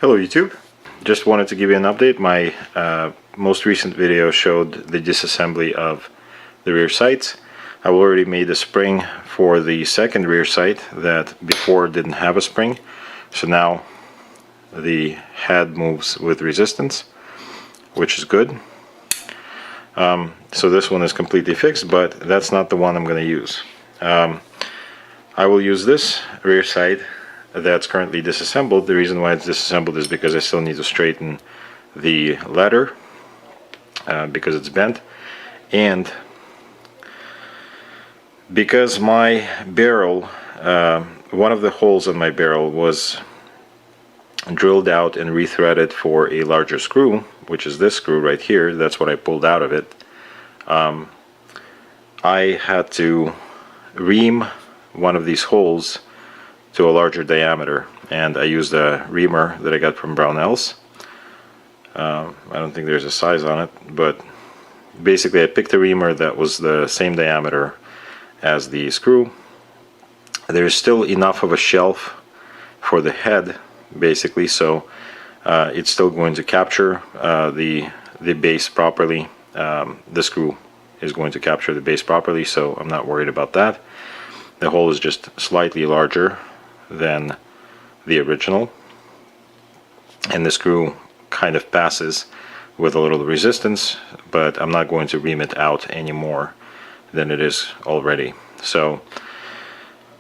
Hello YouTube, just wanted to give you an update. My most recent video showed the disassembly of the rear sights. I've already made a spring for the second rear sight that before didn't have a spring, so now the head moves with resistance, which is good. So this one is completely fixed, but that's not the one I'm going to use. I will use this rear sight that's currently disassembled. The reason why it's disassembled is because I still need to straighten the ladder because it's bent, and because my barrel, one of the holes in my barrel was drilled out and rethreaded for a larger screw, which is this screw right here. That's what I pulled out of it. I had to ream one of these holes to a larger diameter, and I used a reamer that I got from Brownells. I don't think there's a size on it, but basically I picked a reamer that was the same diameter as the screw. There's still enough of a shelf for the head, basically, so it's still going to capture the base properly. The screw is going to capture the base properly, so I'm not worried about that. The hole is just slightly larger than the original, and the screw kind of passes with a little resistance, but I'm not going to ream it out any more than it is already. So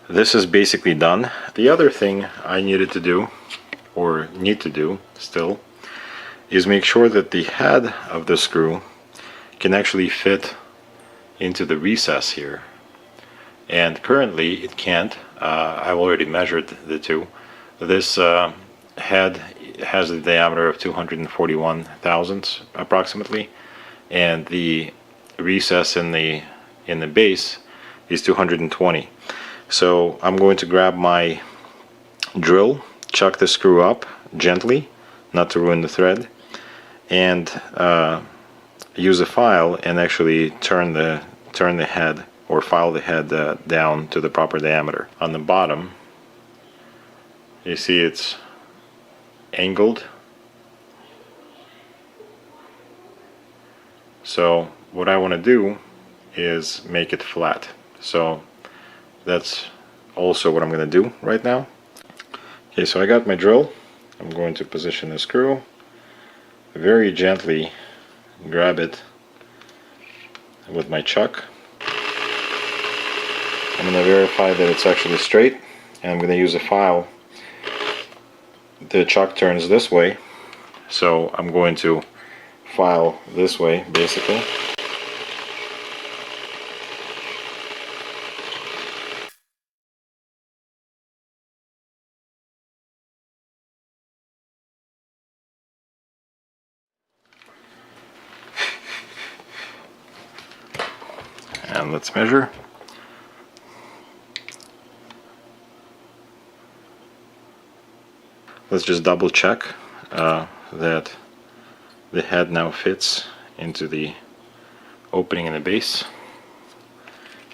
this is basically done. The other thing I needed to do, or need to do still, is make sure that the head of the screw can actually fit into the recess here, and currently it can't. I've already measured the two. This head has a diameter of 241 thousandths approximately, and the recess in the base is 220. So I'm going to grab my drill, chuck the screw up gently, not to ruin the thread, and use a file and actually turn the head, or file the head down to the proper diameter. On the bottom, you see it's angled. So what I want to do is make it flat. So that's also what I'm going to do right now. Okay, so I got my drill. I'm going to position the screw, very gently grab it with my chuck. I'm going to verify that it's actually straight, and I'm going to use a file. The chuck turns this way, so I'm going to file this way, basically. And let's measure. Let's just double check that the head now fits into the opening in the base.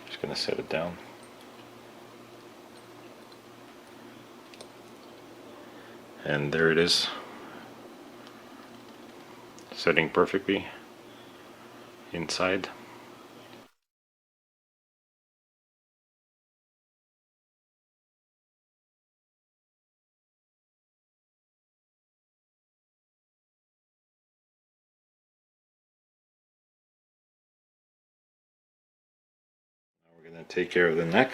Just going to set it down. And there it is, setting perfectly inside. We're going to take care of the neck.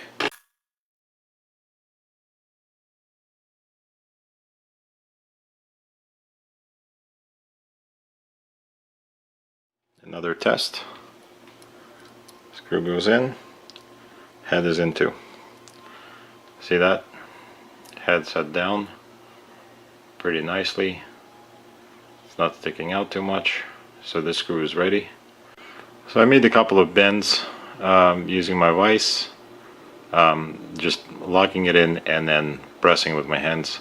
Another test. Screw goes in, head is in too. See that? Head set down pretty nicely. It's not sticking out too much, so this screw is ready. So I made a couple of bends using my vise, just locking it in and then pressing with my hands,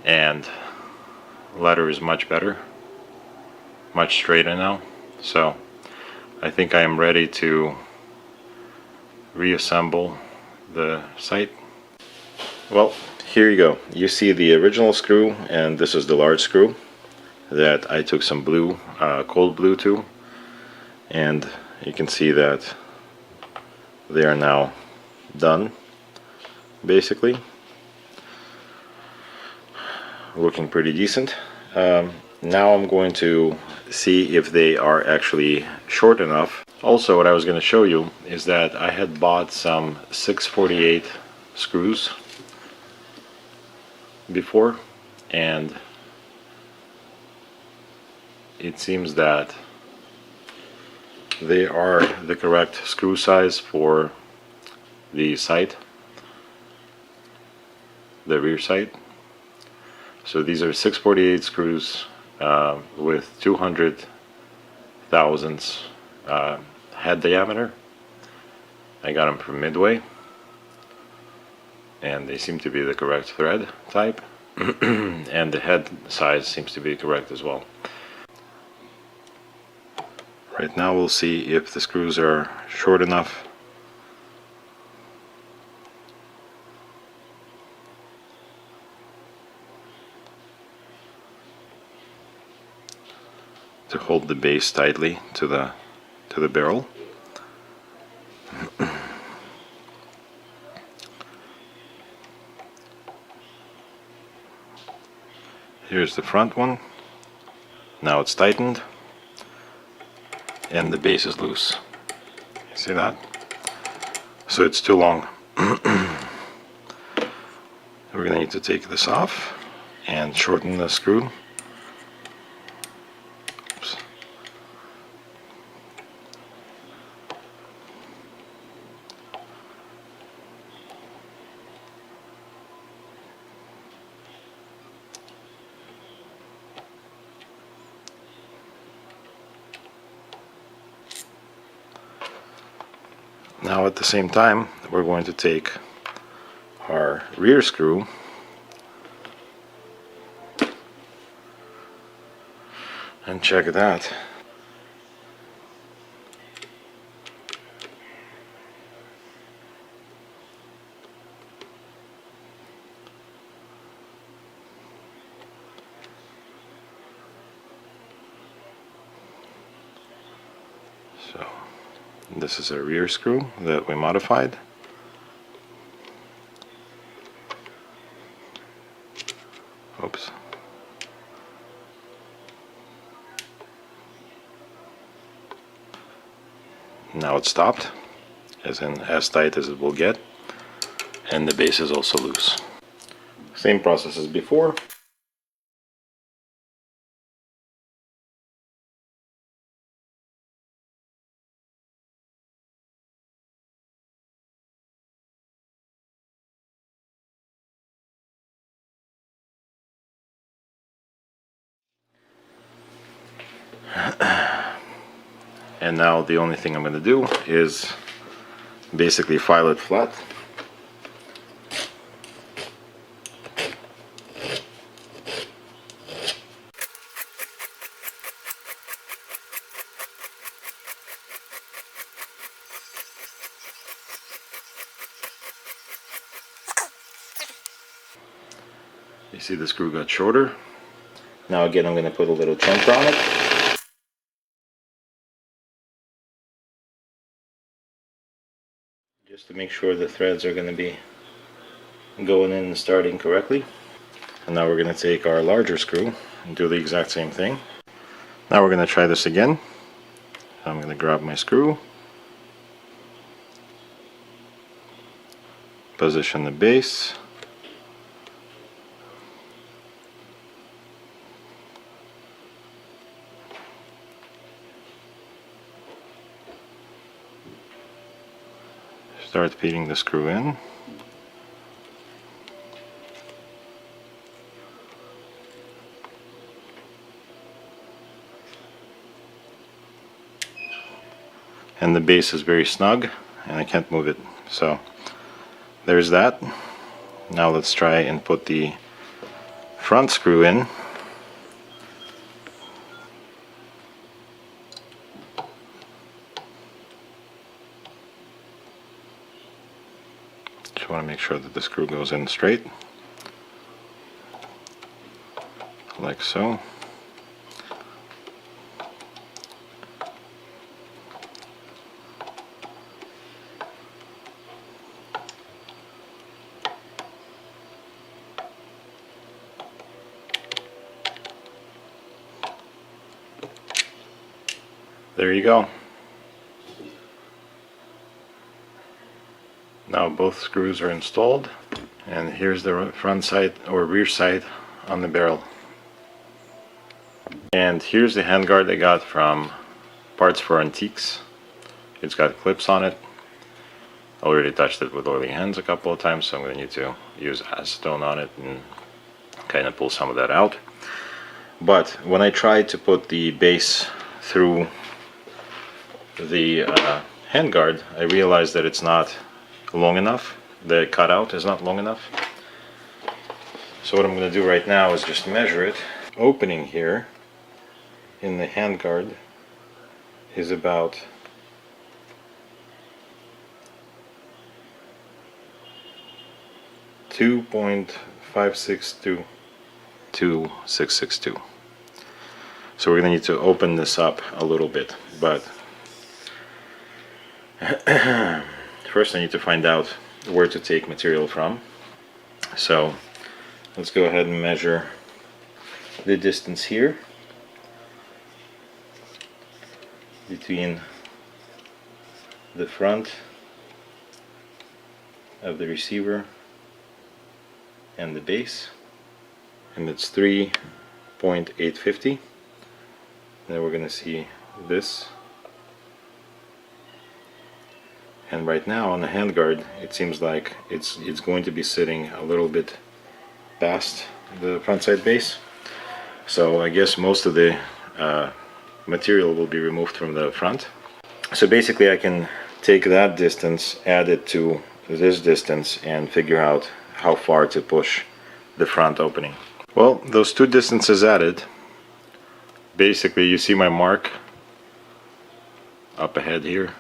and the ladder is much better, much straighter now. So I think I am ready to reassemble the sight. Well, here you go. You see the original screw, and this is the large screw that I took some blue, cold blue to, and you can see that they are now done, basically. Looking pretty decent. Now I'm going to see if they are actually short enough. Also, what I was going to show you is that I had bought some 648 screws before, and it seems that they are the correct screw size for the sight, the rear sight. So these are 648 screws with 200 thousandths head diameter. I got them from Midway, and they seem to be the correct thread type, and the head size seems to be correct as well. Right now we'll see if the screws are short enough. To hold the base tightly to the barrel. Here's the front one. Now it's tightened, and the base is loose. See that? So it's too long. We're going to need to take this off and shorten the screw. Now at the same time, we're going to take our rear screw and check that. So this is a rear screw that we modified. Oops. Now it's stopped, as in as tight as it will get, and the base is also loose. Same process as before. And now the only thing I'm going to do is basically file it flat. You see the screw got shorter. Now again I'm going to put a little chunk on it. Just to make sure the threads are going to be going in and starting correctly. And now we're going to take our larger screw and do the exact same thing. Now we're going to try this again. I'm going to grab my screw, position the base, start feeding the screw in. And the base is very snug and I can't move it. So there's that. Now let's try and put the front screw in. Just want to make sure that the screw goes in straight. like so. There you go. Now both screws are installed, and here's the front sight or rear sight on the barrel. And here's the handguard I got from Parts for Antiques. It's got clips on it. I already touched it with oily hands a couple of times, so I'm going to need to use acetone on it and kind of pull some of that out. But when I tried to put the base through the handguard, I realized that it's not long enough. The cutout is not long enough. So what I'm going to do right now is just measure it. Opening here in the handguard is about 2.562 to 662. So we're going to need to open this up a little bit, but first I need to find out where to take material from. So let's go ahead and measure the distance here between the front of the receiver and the base, and it's 3.850. Then we're going to see this, and right now on the handguard it seems like it's going to be sitting a little bit past the front side base, so I guess most of the material will be removed from the front. So basically I can take that distance, add it to this distance, and figure out how far to push the front opening. Well, those two distances added, basically you see my mark up ahead here.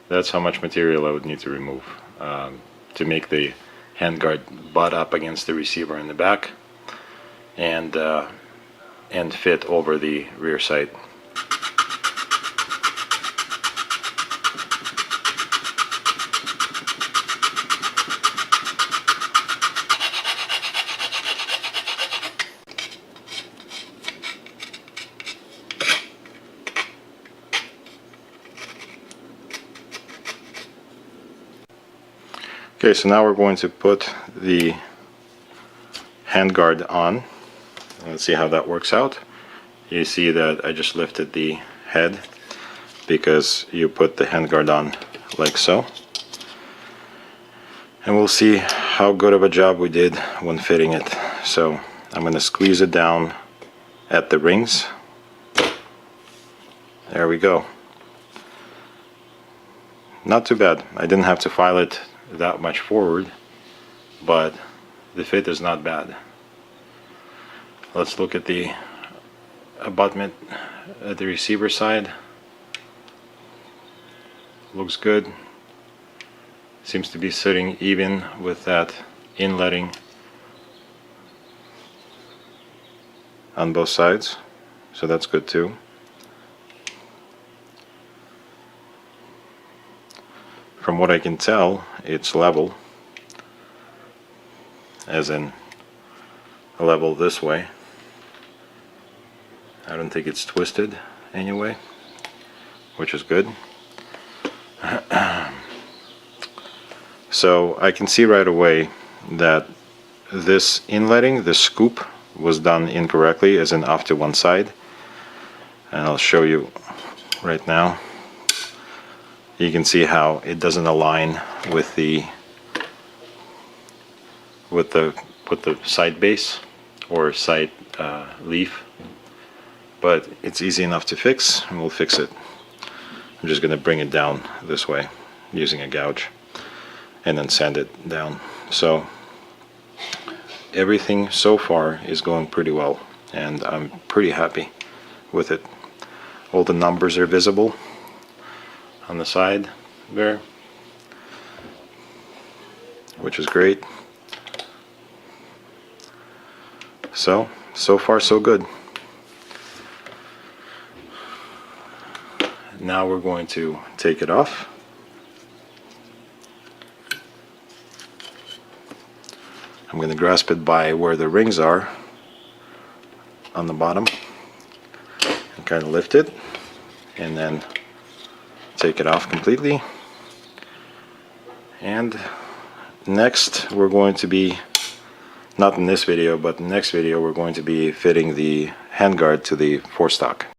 That's how much material I would need to remove to make the handguard butt up against the receiver in the back and fit over the rear sight. Okay, so now we're going to put the handguard on. Let's see how that works out. You see that I just lifted the head because you put the handguard on like so. And we'll see how good of a job we did when fitting it. So I'm going to squeeze it down at the rings. There we go. Not too bad. I didn't have to file it that much forward, but the fit is not bad. Let's look at the abutment at the receiver side. Looks good. Seems to be sitting even with that inletting on both sides, so that's good too. From what I can tell, it's level, as in level this way. I don't think it's twisted anyway, which is good. So I can see right away that this inletting, this scoop, was done incorrectly, as in off to one side. And I'll show you right now. You can see how it doesn't align with the side base or side leaf, but it's easy enough to fix, and we'll fix it. I'm just going to bring it down this way using a gouge and then sand it down. So everything so far is going pretty well, and I'm pretty happy with it. All the numbers are visible on the side there, which is great. So so far so good. Now we're going to take it off. I'm going to grasp it by where the rings are on the bottom and kind of lift it, and then take it off completely. And next we're going to be, not in this video, but in the next video, we're going to be fitting the handguard to the forestock.